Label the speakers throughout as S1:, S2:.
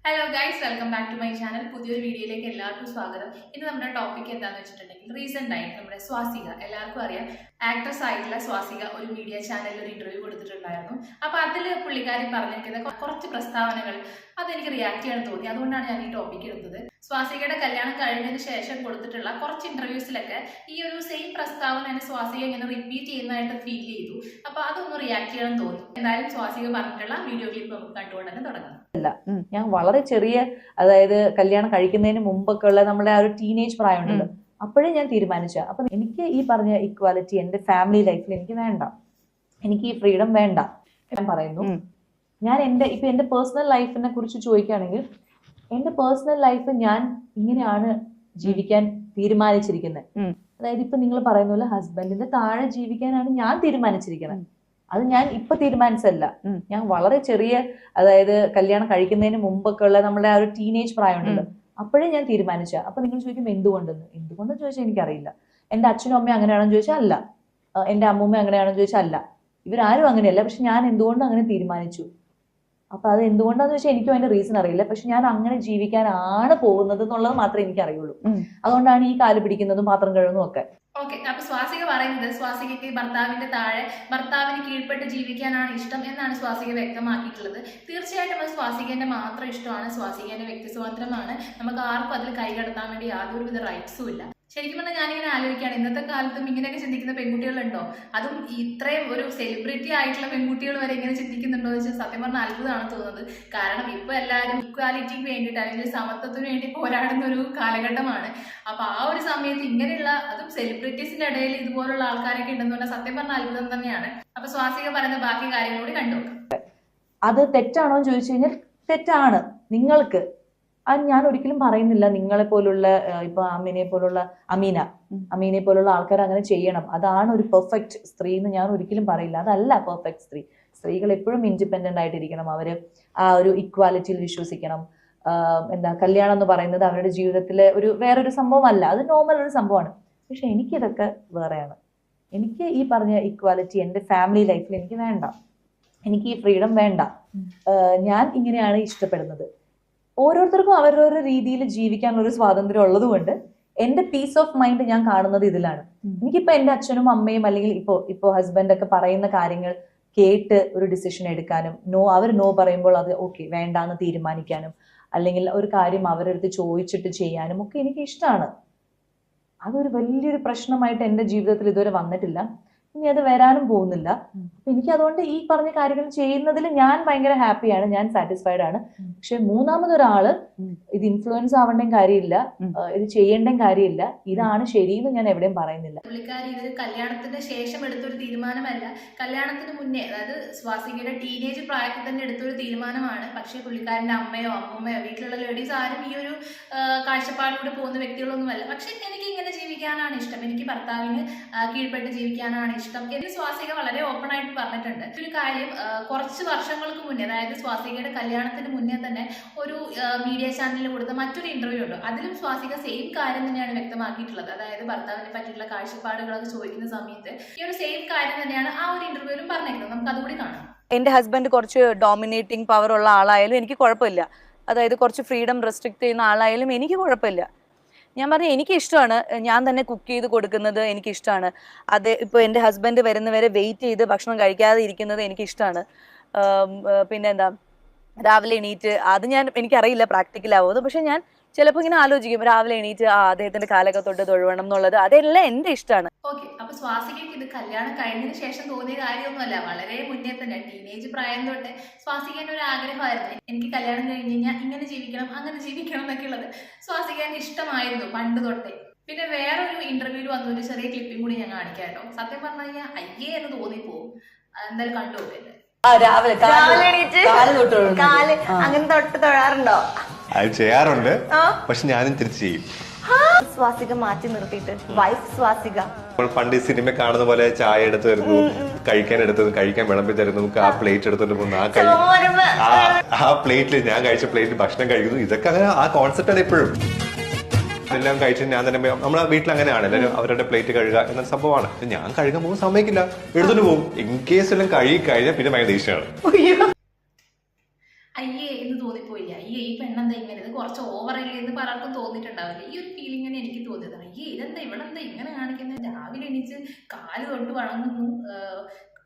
S1: Hello guys, welcome back to my channel. പുതിയൊരു വീഡിയോയിലേക്ക് എല്ലാവർക്കും സ്വാഗതം. ഇന്ന് നമ്മുടെ ടോപ്പിക് എന്താണെന്ന് വെച്ചിട്ടുണ്ടെങ്കിൽ റീസെന്റ് ആയിട്ട് നമ്മുടെ സ്വാസിക, എല്ലാവർക്കും അറിയാം, ആക്ട്രസ് ആയിട്ടുള്ള സ്വാസിക ഒരു മീഡിയ ചാനലിൽ ഒരു ഇന്റർവ്യൂ കൊടുത്തിട്ടുണ്ടായിരുന്നു. അപ്പൊ അതിൽ പുള്ളിക്കാരി പറഞ്ഞിരിക്കുന്ന കുറച്ച് പ്രസ്താവനകൾ അതെനിക്ക് റിയാക്ട് ചെയ്യാൻ തോന്നി. അതുകൊണ്ടാണ് ഞാൻ ഈ ടോപ്പിക് എടുത്തത്. സ്വാസികയുടെ കല്യാണം കഴിഞ്ഞതിന് ശേഷം കൊടുത്തിട്ടുള്ള കുറച്ച് ഇന്റർവ്യൂസിലൊക്കെ ഈ ഒരു സെയിം പ്രസ്താവന തന്നെ സ്വാസിക ഇങ്ങനെ റിപ്പീറ്റ് ചെയ്യുന്നതായിട്ട് ഫീൽ ചെയ്തു. അപ്പൊ അതൊന്ന് റിയാക്ട് ചെയ്യണം തോന്നി. എന്തായാലും സ്വാസിക പറഞ്ഞിട്ടുള്ള വീഡിയോ ക്ലിപ്പ് നമുക്ക് കണ്ടുകൊണ്ട് തന്നെ തുടങ്ങാം.
S2: ഞാൻ വളരെ ചെറിയ, അതായത് കല്യാണം കഴിക്കുന്നതിന് മുമ്പൊക്കെ ഉള്ള നമ്മുടെ ആ ഒരു ടീനേജ് പ്രായമുണ്ടല്ലോ, അപ്പോഴേ ഞാൻ തീരുമാനിച്ച. അപ്പൊ എനിക്ക് ഈ പറഞ്ഞ ഇക്വാലിറ്റി എന്റെ ഫാമിലി ലൈഫിൽ എനിക്ക് വേണ്ട, എനിക്ക് ഈ ഫ്രീഡം വേണ്ട. ഞാൻ പറയുന്നു, ഞാൻ എന്റെ പേഴ്സണൽ ലൈഫിനെ കുറിച്ച് ചോദിക്കുകയാണെങ്കിൽ, എന്റെ പേഴ്സണൽ ലൈഫ് ഞാൻ ഇങ്ങനെയാണ് ജീവിക്കാൻ തീരുമാനിച്ചിരിക്കുന്നത്. അതായത് ഇപ്പൊ നിങ്ങൾ പറയുന്ന പോലെ ഹസ്ബൻഡിന്റെ താഴെ ജീവിക്കാനാണ് ഞാൻ തീരുമാനിച്ചിരിക്കുന്നത്. അത് ഞാൻ ഇപ്പൊ തീരുമാനിച്ചല്ല. ഞാൻ വളരെ ചെറിയ, അതായത് കല്യാണം കഴിക്കുന്നതിന് മുമ്പൊക്കെ ഉള്ള നമ്മുടെ ആ ഒരു ടീനേജ് പ്രായമുണ്ടല്ലോ, അപ്പോഴേ ഞാൻ തീരുമാനിച്ച. അപ്പൊ നിങ്ങൾ ചോദിക്കും എന്തുകൊണ്ടെന്ന് ചോദിച്ചാൽ എനിക്കറിയില്ല. എന്റെ അച്ഛനും അമ്മയും അങ്ങനെയാണെന്ന് ചോദിച്ചാൽ അല്ല, എന്റെ അമ്മൂമ്മ അങ്ങനെയാണെന്ന് ചോദിച്ചാൽ അല്ല, ഇവരാരും അങ്ങനെയല്ല. പക്ഷെ ഞാൻ എന്തുകൊണ്ട് അങ്ങനെ തീരുമാനിച്ചു. അപ്പൊ അത് എന്തുകൊണ്ടാന്ന് വെച്ചാൽ എനിക്കും അതിന്റെ റീസൺ അറിയില്ല. പക്ഷെ ഞാൻ അങ്ങനെ ജീവിക്കാനാണ് പോകുന്നത് എന്നുള്ളത് മാത്രമേ എനിക്ക് അറിയുള്ളൂ. അതുകൊണ്ടാണ് ഈ കാല് പിടിക്കുന്നതും പാത്രം കഴുകുന്നതും ഒക്കെ.
S1: ഓക്കെ, അപ്പൊ സ്വാസിക പറയുന്നത് സ്വാസികയ്ക്ക് ഭർത്താവിന്റെ താഴെ ഭർത്താവിന് കീഴ്പ്പെട്ട് ജീവിക്കാനാണ് ഇഷ്ടം എന്നാണ് സ്വാസിക വ്യക്തമാക്കിയിട്ടുള്ളത്. തീർച്ചയായിട്ടും അത് സ്വാസികന്റെ മാത്രം ഇഷ്ടമാണ്, സ്വാസികന്റെ വ്യക്തി സ്വാതന്ത്ര്യമാണ്. നമുക്ക് ആർക്കും അതിൽ കൈകടത്താൻ വേണ്ടി യാതൊരുവിധ റൈറ്റ്സും ഇല്ല. ശരിക്കും പറഞ്ഞാൽ ഞാനിങ്ങനെ ആലോചിക്കുകയാണ്, ഇന്നത്തെ കാലത്തും ഇങ്ങനെയൊക്കെ ചിന്തിക്കുന്ന പെൺകുട്ടികളുണ്ടോ? അതും ഇത്രയും ഒരു സെലിബ്രിറ്റി ആയിട്ടുള്ള പെൺകുട്ടികൾ വരെ ഇങ്ങനെ ചിന്തിക്കുന്നുണ്ടോ എന്ന് വെച്ചാൽ സത്യം പറഞ്ഞാൽ അത്ഭുതമാണ് തോന്നുന്നത്. കാരണം ഇപ്പൊ എല്ലാവരും ഇക്വാലിറ്റിക്ക് വേണ്ടിയിട്ട് അല്ലെങ്കിൽ സമത്വത്തിന് വേണ്ടി പോരാടുന്ന ഒരു കാലഘട്ടമാണ്. അപ്പൊ ആ ഒരു സമയത്ത് ഇങ്ങനെയുള്ള, അതും സെലിബ്രിറ്റീസിന്റെ ഇടയിൽ ഇതുപോലുള്ള ആൾക്കാരൊക്കെ ഉണ്ടെന്ന് പറഞ്ഞാൽ സത്യം പറഞ്ഞാൽ അത്ഭുതം തന്നെയാണ്. അപ്പൊ സ്വാസിക പറയുന്ന ബാക്കി കാര്യങ്ങളോട് കണ്ടുനോക്കാം.
S2: അത് തെറ്റാണോ എന്ന് ചോദിച്ചു കഴിഞ്ഞാൽ തെറ്റാണ്. നിങ്ങൾക്ക് അത് ഞാൻ ഒരിക്കലും പറയുന്നില്ല. നിങ്ങളെ പോലുള്ള, ഇപ്പൊ അമീനെ പോലുള്ള ആൾക്കാർ അങ്ങനെ ചെയ്യണം, അതാണ് ഒരു പെർഫെക്റ്റ് സ്ത്രീ എന്ന് ഞാൻ ഒരിക്കലും പറയില്ല. അതല്ല പെർഫെക്റ്റ് സ്ത്രീ. സ്ത്രീകൾ എപ്പോഴും ഇൻഡിപെൻഡന്റ് ആയിട്ടിരിക്കണം. അവര് ആ ഒരു ഇക്വാലിറ്റിയിൽ വിശ്വസിക്കണം. കല്യാണം എന്ന് പറയുന്നത് അവരുടെ ജീവിതത്തിലെ വേറൊരു സംഭവമല്ല, അത് നോർമൽ ഒരു സംഭവമാണ്. പക്ഷെ എനിക്കിതൊക്കെ വേറെയാണ്. എനിക്ക് ഈ പറഞ്ഞ ഇക്വാലിറ്റി എന്റെ ഫാമിലി ലൈഫിൽ എനിക്ക് വേണ്ട, എനിക്ക് ഈ ഫ്രീഡം വേണ്ട. ഞാൻ ഇങ്ങനെയാണ് ഇഷ്ടപ്പെടുന്നത്. ഓരോരുത്തർക്കും അവരവരുടെ രീതിയിൽ ജീവിക്കാനുള്ള ഒരു സ്വാതന്ത്ര്യം ഉള്ളതുകൊണ്ട് എന്റെ പീസ് ഓഫ് മൈൻഡ് ഞാൻ കാണുന്നത് ഇതിലാണ്. എനിക്കിപ്പോ എന്റെ അച്ഛനും അമ്മയും അല്ലെങ്കിൽ ഇപ്പോ ഹസ്ബൻഡ് ഒക്കെ പറയുന്ന കാര്യങ്ങൾ കേട്ട് ഒരു ഡിസിഷൻ എടുക്കാനും, അവർ നോ പറയുമ്പോൾ അത് ഓക്കെ വേണ്ടാന്ന് തീരുമാനിക്കാനും, അല്ലെങ്കിൽ ഒരു കാര്യം അവരടുത്ത് ചോദിച്ചിട്ട് ചെയ്യാനും ഒക്കെ എനിക്ക് ഇഷ്ടമാണ്. അതൊരു വലിയൊരു പ്രശ്നമായിട്ട് എന്റെ ജീവിതത്തിൽ ഇതുവരെ വന്നിട്ടില്ല, ഇനി അത് വരാനും പോകുന്നില്ല. എനിക്ക് അതുകൊണ്ട് ഈ പറഞ്ഞ കാര്യങ്ങൾ ചെയ്യുന്നതിൽ ഞാൻ ഭയങ്കര ഹാപ്പിയാണ്, ഞാൻ സാറ്റിസ്ഫൈഡ് ആണ്. പക്ഷെ മൂന്നാമതൊരാള് ഇത് ഇൻഫ്ലുവൻസ് ആവേണ്ട കാര്യമില്ല, ഇത് ചെയ്യേണ്ട കാര്യമില്ല, ഇതാണ് ശരിയെന്ന് ഞാൻ എവിടെയും പറയുന്നില്ല.
S1: പുള്ളിക്കാരി ഇത് കല്യാണത്തിന് ശേഷം എടുത്തൊരു തീരുമാനമല്ല, കല്യാണത്തിന് മുന്നേ, അതായത് സ്വാസികയുടെ ടീനേജ് പ്രായത്തിൽ തന്നെ എടുത്തൊരു തീരുമാനമാണ്. പക്ഷെ പുള്ളിക്കാരന്റെ അമ്മയോ അമ്മൂമ്മയോ വീട്ടിലുള്ള ലേഡീസ് ആരും ഈ ഒരു കാഴ്ചപ്പാടിലൂടെ പോകുന്ന വ്യക്തികളൊന്നുമല്ല. പക്ഷെ എനിക്ക് ഇങ്ങനെ ജീവിക്കാനാണ് ഇഷ്ടം, എനിക്ക് ഭർത്താവിന് കീഴ്പ്പെട്ട് ജീവിക്കാനാണ് ഇഷ്ടം എന്ന് സ്വാസിക വളരെ ഓപ്പൺ ആയിട്ട് പറഞ്ഞിട്ടുണ്ട്. ഒരു കാര്യം, കുറച്ച് വർഷങ്ങൾക്ക് മുന്നേ, അതായത് സ്വാസികയുടെ കല്യാണത്തിന് മുന്നേ തന്നെ ഒരു മീഡിയ ചാനലിൽ കൊടുത്ത മറ്റൊരു ഇന്റർവ്യൂ ഉണ്ട്. അതിലും സ്വാസിക സെയിം കാര്യം തന്നെയാണ് വ്യക്തമാക്കിയിട്ടുള്ളത്. അതായത് ഭർത്താവിനെ പറ്റിയിട്ടുള്ള കാഴ്ചപ്പാടുകളൊക്കെ ചോദിക്കുന്ന സമയത്ത് ഈ ഒരു സെയിം കാര്യം തന്നെയാണ് ആ ഒരു ഇന്റർവ്യൂവിലും പറഞ്ഞിരിക്കുന്നത്. നമുക്ക് അതുകൂടി കാണാം.
S3: എന്റെ ഹസ്ബൻഡ് കുറച്ച് ഡോമിനേറ്റിംഗ് പവർ ഉള്ള ആളായാലും എനിക്ക് കുഴപ്പമില്ല, അതായത് കുറച്ച് ഫ്രീഡം റെസ്ട്രിക്ട് ചെയ്യുന്ന ആളായാലും എനിക്ക് കുഴപ്പമില്ല. ഞാൻ പറഞ്ഞു എനിക്ക് ഇഷ്ടമാണ്, ഞാൻ തന്നെ കുക്ക് ചെയ്ത് കൊടുക്കുന്നത് എനിക്കിഷ്ടമാണ്. അത് ഇപ്പോൾ എൻ്റെ ഹസ്ബൻഡ് വരുന്നവരെ വെയിറ്റ് ചെയ്ത് ഭക്ഷണം കഴിക്കാതെ ഇരിക്കുന്നത് എനിക്കിഷ്ടമാണ്. പിന്നെന്താ, രാവിലെ എണീറ്റ്, അത് എനിക്കറിയില്ല പ്രാക്ടിക്കലാവുന്നത്, പക്ഷെ ഞാൻ ചിലപ്പോൾ ഇങ്ങനെ ആലോചിക്കും, രാവിലെ എണീറ്റ് അദ്ദേഹത്തിന്റെ കാലൊക്കെ തൊട്ട് തൊഴുവണം എന്നുള്ളത്, അതെല്ലാം എന്റെ ഇഷ്ടമാണ്.
S1: ഓക്കെ, അപ്പൊ സ്വാസികയ്ക്ക് ഇത് കല്യാണം കഴിഞ്ഞതിന് ശേഷം തോന്നിയ കാര്യമൊന്നുമല്ല, വളരെ മുന്നേ തന്നെ ടീനേജ് പ്രായം തൊട്ട് സ്വാസികന്റെ ഒരു ആഗ്രഹമായിരുന്നു, എനിക്ക് കല്യാണം കഴിഞ്ഞ് കഴിഞ്ഞാൽ ഇങ്ങനെ ജീവിക്കണം അങ്ങനെ ജീവിക്കണം എന്നൊക്കെ ഉള്ളത് സ്വാസികന്റെ ഇഷ്ടമായിരുന്നു പണ്ട് തൊട്ടേ. പിന്നെ വേറൊരു ഇന്റർവ്യൂവിൽ വന്ന ഒരു ചെറിയ ക്ലിപ്പിംഗ് കൂടി ഞാൻ കാണിക്കാം കേട്ടോ. സത്യം പറഞ്ഞു കഴിഞ്ഞാൽ അയ്യേ എന്ന് തോന്നിപ്പോവും. എന്തായാലും കണ്ടു നോക്കല്ലേ.
S4: അങ്ങനെ തൊട്ട് തൊഴാറുണ്ടോ?
S5: അത് ചെയ്യാറുണ്ട്, പക്ഷെ ഞാനും തിരിച്ചു ചെയ്യും.
S4: സ്വാസിക മാറ്റി നിർത്തിയിട്ട് വൈഫ് സ്വാസിക.
S5: പണ്ട് ഈ സിനിമ കാണുന്ന പോലെ ചായ എടുത്തു തരുന്നു, കഴിക്കാൻ വിളമ്പി തരുന്നു, ആ പ്ലേറ്റ് എടുത്തോണ്ട് പോകുന്നു, ആ പ്ലേറ്റിൽ ഞാൻ കഴിച്ച പ്ലേറ്റിൽ ഭക്ഷണം കഴിക്കുന്നു. ഇതൊക്കെ അങ്ങനെ ആ കോൺസെപ്റ്റ് ആണ് ഇപ്പോഴും. എല്ലാം കഴിച്ച് ഞാൻ തന്നെ, നമ്മളെ വീട്ടിൽ അങ്ങനെയാണ്, എല്ലാവരും അവരുടെ പ്ലേറ്റ് കഴുകുക എന്ന സംഭവമാണ്. ഞാൻ കഴുകാൻ പോകുമ്പോൾ സമ്മതിക്കില്ല, എടുത്തോണ്ട് പോകും. ഇൻ കേസ് എല്ലാം കഴുകി കഴിഞ്ഞാൽ പിന്നെ ഭയങ്കര ദേഷ്യമാണ്.
S1: അയ്യേ എന്ന് തോന്നിപ്പോയില്ല. ഈ അയ്യേ ഈ പെണ്ണെന്താ ഇങ്ങനെ, ഇത് കുറച്ച് ഓവറല്ലേ എന്ന് പലർക്കും തോന്നിയിട്ടുണ്ടാവില്ലേ. ഈ ഒരു ഫീലിംഗ് തന്നെ എനിക്ക് തോന്നിയത്. അയ്യേ ഇതെന്താ ഇവളെന്താ ഇങ്ങനെ കാണിക്കുന്നത്, രാവിലെ എണീച്ച് കാല് തൊട്ട് വണങ്ങുന്നു,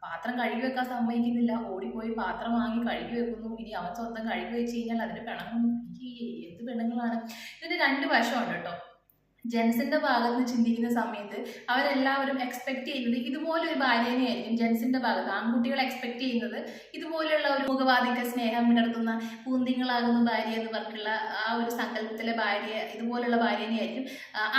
S1: പാത്രം കഴുകി വെക്കാൻ സമ്മതിക്കുന്നില്ല, ഓടിപ്പോയി പാത്രം വാങ്ങി കഴുകി വെക്കുന്നു, ഇനി അവൻ സ്വന്തം കഴുകി വെച്ച് കഴിഞ്ഞാൽ അതിന് പിണങ്ങുന്നു. ഈ എന്ത് പെണ്ണുങ്ങളാണ്. ഇതിന് രണ്ട് വശമുണ്ട് കേട്ടോ. ജെൻസിന്റെ ഭാഗത്ത് നിന്ന് ചിന്തിക്കുന്ന സമയത്ത് അവരെല്ലാവരും എക്സ്പെക്ട് ചെയ്യുന്നത് ഇതുപോലെ ഒരു ഭാര്യനെ ആയിരിക്കും. ജെൻസിന്റെ ഭാഗത്ത് ആൺകുട്ടികൾ എക്സ്പെക്ട് ചെയ്യുന്നത് ഇതുപോലെയുള്ള ഒരു മുഖവാദിക്ക സ്നേഹം വിടർത്തുന്ന പൂന്തിങ്ങളാകുന്ന ഭാര്യ എന്ന് പറഞ്ഞിട്ടുള്ള ആ ഒരു സങ്കല്പത്തിലെ ഭാര്യ, ഇതുപോലുള്ള ഭാര്യനെ ആയിരിക്കും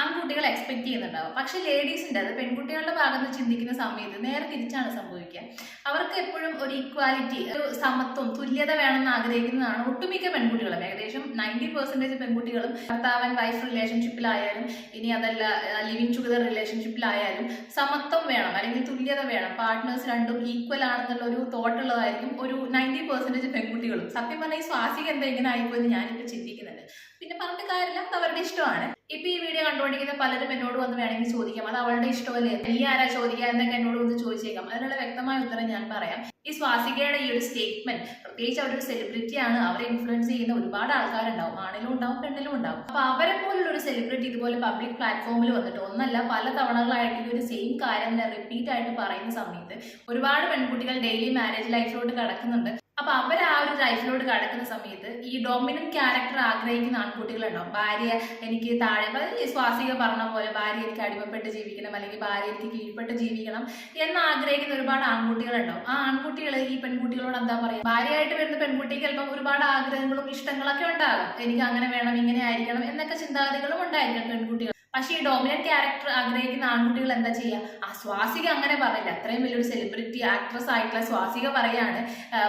S1: ആൺകുട്ടികൾ എക്സ്പെക്ട് ചെയ്യുന്നുണ്ടാവും. പക്ഷെ ലേഡീസിന്റെ, അത് പെൺകുട്ടികളുടെ ഭാഗത്ത് നിന്ന് ചിന്തിക്കുന്ന സമയത്ത് നേരെ തിരിച്ചാണ് സംഭവിക്കുക. അവർക്ക് എപ്പോഴും ഒരു ഈക്വാലിറ്റി, ഒരു സമത്വം, തുല്യത വേണമെന്ന് ആഗ്രഹിക്കുന്നതാണ് ഒട്ടുമിക്ക പെൺകുട്ടികളും. ഏകദേശം 90% പെൺകുട്ടികളും ഭർത്താവൻ വൈഫ് റിലേഷൻഷിപ്പിലായാലും ഇനി അതല്ല ലിവിങ് ടുഗദർ റിലേഷൻഷിപ്പിലായാലും സമത്വം വേണം, അല്ലെങ്കിൽ തുല്യത വേണം, പാർട്ട്നേഴ്സ് രണ്ടും ഈക്വൽ ആണെന്നുള്ള ഒരു തോട്ടുള്ളതായിരിക്കും ഒരു 90% പെൺകുട്ടികളും. സത്യം പറഞ്ഞാൽ ഈ സ്വാസിക എന്താ ഇങ്ങനെ ആയിപ്പോയെന്ന് ഞാനിപ്പോൾ ചിന്തിക്കുന്നുണ്ട്. പിന്നെ പറഞ്ഞ കാര്യമില്ല, അത് അവരുടെ ഇഷ്ടമാണ്. ഇപ്പൊ ഈ വീഡിയോ കണ്ടുകൊണ്ടിരിക്കുന്ന പലരും എന്നോട് വന്ന് വേണമെങ്കിൽ ചോദിക്കാം, അത് അവളുടെ ഇഷ്ടമല്ലേ, നീ ആരാ ചോദിക്കുക എന്നൊക്കെ എന്നോട് വന്ന് ചോദിച്ചേക്കാം. അതിനുള്ള വ്യക്തമായ ഉത്തരം ഞാൻ പറയാം. ഈ സ്വാസികയുടെ ഈ ഒരു സ്റ്റേറ്റ്മെന്റ്, പ്രത്യേകിച്ച് അവരൊരു സെലിബ്രിറ്റിയാണ്, അവരെ ഇൻഫ്ലുവൻസ് ചെയ്യുന്ന ഒരുപാട് ആൾക്കാരുണ്ടാവും, ആണിലും ഉണ്ടാവും പെണ്ണിലും ഉണ്ടാവും. അപ്പൊ അവരെ പോലുള്ള ഒരു സെലിബ്രിറ്റി ഇതുപോലെ പബ്ലിക് പ്ലാറ്റ്ഫോമിൽ വന്നിട്ട് ഒന്നല്ല പല തവണകളായിട്ട് ഈ ഒരു സെയിം കാര്യം റിപ്പീറ്റ് ആയിട്ട് പറയുന്ന സമയത്ത് ഒരുപാട് പെൺകുട്ടികൾ ഡെയിലി മാരേജ് ലൈഫിലോട്ട് കടക്കുന്നുണ്ട്. അപ്പൊ അവർ ആ ഒരു ലൈഫിലോട്ട് കടക്കുന്ന സമയത്ത് ഈ ഡോമിനന്റ് ക്യാരക്ടർ ആഗ്രഹിക്കുന്ന ആൺകുട്ടികളുണ്ടാവും. ഭാര്യ എനിക്ക് താഴെ, സ്വാസിക പറഞ്ഞ പോലെ ഭാര്യ എനിക്ക് അടിമപ്പെട്ട് ജീവിക്കണം, അല്ലെങ്കിൽ ഭാര്യ എനിക്ക് കീഴ്പ്പെട്ട് ജീവിക്കണം എന്ന് ആഗ്രഹിക്കുന്ന ഒരുപാട് ആൺകുട്ടികളുണ്ടാവും. ആ ആൺകുട്ടികൾ ഈ പെൺകുട്ടികളോട് എന്താ പറയാ, ഭാര്യയായിട്ട് വരുന്ന പെൺകുട്ടിക്ക് ചിലപ്പോൾ ഒരുപാട് ആഗ്രഹങ്ങളും ഇഷ്ടങ്ങളൊക്കെ ഉണ്ടാകും. എനിക്ക് അങ്ങനെ വേണം, ഇങ്ങനെ ആയിരിക്കണം എന്നൊക്കെ ചിന്താഗതികളും ഉണ്ടായിരിക്കും പെൺകുട്ടികൾ. പക്ഷെ ഈ ഡോമിനന്റ് ക്യാരക്ടർ ആഗ്രഹിക്കുന്ന ആൺകുട്ടികൾ എന്താ ചെയ്യുക, ആ സ്വാസിക അങ്ങനെ പറയില്ല. അത്രയും വലിയൊരു സെലിബ്രിറ്റി ആക്ട്രസ് ആയിട്ടുള്ള സ്വാസിക പറയാണ്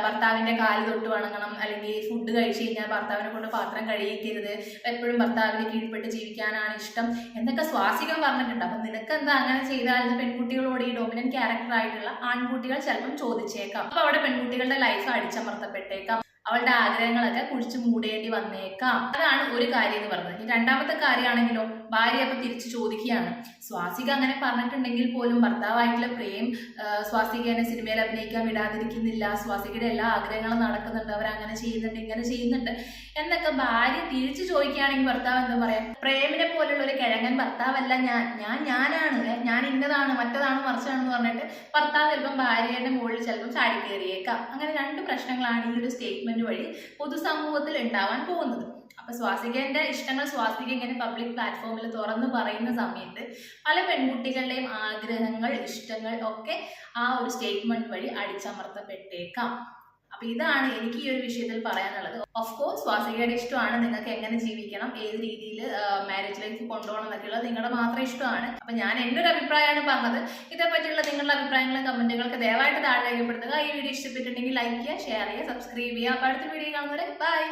S1: ഭർത്താവിന്റെ കാല് തൊട്ട് വണങ്ങണം, അല്ലെങ്കിൽ ഫുഡ് കഴിച്ചു കഴിഞ്ഞാൽ ഭർത്താവിനെ കൊണ്ട് പാത്രം കഴുകിക്കരുത്, എപ്പോഴും ഭർത്താവിന് കീഴ്പ്പെട്ട് ജീവിക്കാനാണ് ഇഷ്ടം എന്നൊക്കെ സ്വാസിക പറഞ്ഞിട്ടുണ്ട്. അപ്പൊ നിനക്ക് എന്താ അങ്ങനെ ചെയ്താൽ പെൺകുട്ടികളോട്, ഈ ഡോമിനന്റ് ക്യാരക്ടർ ആയിട്ടുള്ള ആൺകുട്ടികൾ ചിലപ്പം ചോദിച്ചേക്കാം. അപ്പൊ അവിടെ പെൺകുട്ടികളുടെ ലൈഫ് അടിച്ചമർത്തപ്പെട്ടേക്കാം, അവളുടെ ആഗ്രഹങ്ങളൊക്കെ കുഴിച്ചു മൂടേണ്ടി വന്നേക്കാം. അതാണ് ഒരു കാര്യം എന്ന് പറഞ്ഞത്. ഇനി രണ്ടാമത്തെ കാര്യമാണെങ്കിലോ, ഭാര്യ അപ്പൊ തിരിച്ചു ചോദിക്കുകയാണ്, സ്വാസിക അങ്ങനെ പറഞ്ഞിട്ടുണ്ടെങ്കിൽ പോലും ഭർത്താവായിട്ടുള്ള പ്രേം സ്വാസികനെ സിനിമയിൽ അഭിനയിക്കാൻ വിടാതിരിക്കുന്നില്ല, സ്വാസികയുടെ എല്ലാ ആഗ്രഹങ്ങളും നടക്കുന്നുണ്ട്, അവരങ്ങനെ ചെയ്യുന്നുണ്ട്, ഇങ്ങനെ ചെയ്യുന്നുണ്ട് എന്നൊക്കെ ഭാര്യ തിരിച്ചു ചോദിക്കുകയാണെങ്കിൽ ഭർത്താവ് എന്താ പറയാ, പ്രേമിനെ പോലുള്ള ഒരു കിഴങ്ങൻ ഭർത്താവല്ല ഞാനാണ്, ഞാൻ ഇന്നതാണ് മറ്റതാണ് മറിച്ചാണെന്ന് പറഞ്ഞിട്ട് ഭർത്താവ് ചിലപ്പം ഭാര്യയുടെ മുകളിൽ ചിലപ്പം ചാടി കയറിയേക്കാം. അങ്ങനെ രണ്ട് പ്രശ്നങ്ങളാണ് ഈ ഒരു സ്റ്റേറ്റ്മെന്റ് വഴി പൊതുസമൂഹത്തിൽ ഉണ്ടാവാൻ പോകുന്നത്. അപ്പൊ സ്വാസികന്റെ ഇഷ്ടങ്ങൾ സ്വാസിക ഇങ്ങനെ പബ്ലിക് പ്ലാറ്റ്ഫോമിൽ തുറന്നു പറയുന്ന സമയത്ത് പല പെൺകുട്ടികളുടെയും ആഗ്രഹങ്ങൾ, ഇഷ്ടങ്ങൾ ഒക്കെ ആ ഒരു സ്റ്റേറ്റ്മെന്റ് വഴി അടിച്ചമർത്തപ്പെട്ടേക്കാം. അപ്പൊ ഇതാണ് എനിക്ക് ഈ ഒരു വിഷയത്തിൽ പറയാനുള്ളത്. ഓഫ് കോഴ്സ് സ്വാസികയുടെ ഇഷ്ടമാണ്, നിങ്ങൾക്ക് എങ്ങനെ ജീവിക്കണം, ഏത് രീതിയിൽ മാരേജ് ലൈഫ് കൊണ്ടുപോകണം എന്നൊക്കെയുള്ളത് നിങ്ങളുടെ മാത്രം ഇഷ്ടമാണ്. അപ്പൊ ഞാൻ എൻ്റെ ഒരു അഭിപ്രായമാണ് പറഞ്ഞത്. ഇതേപ്പറ്റിയുള്ള നിങ്ങളുടെ അഭിപ്രായങ്ങളും കമന്റുകളൊക്കെ ദയവായിട്ട് താഴെ രേഖപ്പെടുത്തുക. ഈ വീഡിയോ ഇഷ്ടപ്പെട്ടിട്ടുണ്ടെങ്കിൽ ലൈക്ക് ചെയ്യുക, ഷെയർ ചെയ്യുക, സബ്സ്ക്രൈബ് ചെയ്യുക. അപ്പൊ അടുത്ത വീഡിയോ കാണുന്നവരെ ബൈ.